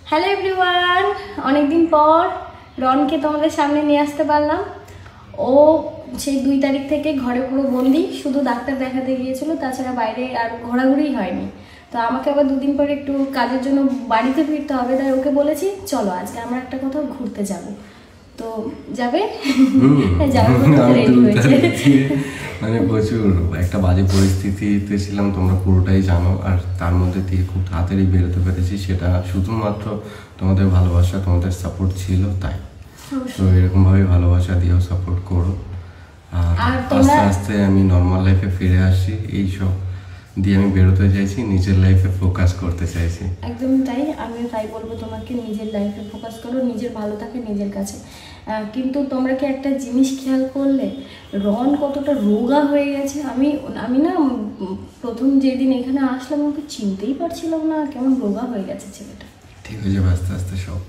Hello everyone, অনেকদিন পর রনকে তোমাদের সামনে নিয়ে আসতে পারলাম। ও সেই 2 তারিখ থেকে ঘরে পুরো বন্দি, শুধু ডাক্তার দেখাতে গিয়েছিল, তাছাড়া বাইরে আর ঘোরাঘুরি হয়নি। তো আমাকে আবার 2 দিন পরে একটু কাজের জন্য বাড়িতে ফিরতে হবে, তাই ওকে বলেছি চলো আজকে আমরা একটা কোথাও ঘুরতে যাব। তো যাবে? যাওয়ার জন্য রেডি হয়েছে। মানে প্রচুর একটা বাজে পরিস্থিতিতে ছিলাম, তোমরা পুরোটাই জানো। আর তার মধ্যে দিয়ে খুব তাড়াতাড়ি বেরোতে পেরেছি, সেটা শুধুমাত্র তোমাদের ভালোবাসা, তোমাদের সাপোর্ট ছিল। তাই তো এরকমভাবে ভালোবাসা দিয়েও সাপোর্ট করো। আর আস্তে আস্তে আমি নর্মাল লাইফে ফিরে আসি। এইসব দিয়ে আমি বেরোতে চাইছি, নিজের লাইফে ফোকাস করতে চাইছি। একদম তাই, আমিও তাই বলবো তোমাকে, নিজের লাইফে ফোকাস করো, নিজের ভালো থাকে নিজের কাছে। কিন্তু তোমরা কি একটা জিনিস খেয়াল করলে রন কতটা রোগা হয়ে গেছে? আমি না প্রথম যেদিন এখানে আসলাম ওকে চিনতেই পারছিলাম না, কেমন রোগা হয়ে গেছে ছেলেটা। ঠিক হয়ে যাবে আস্তে আস্তে সব।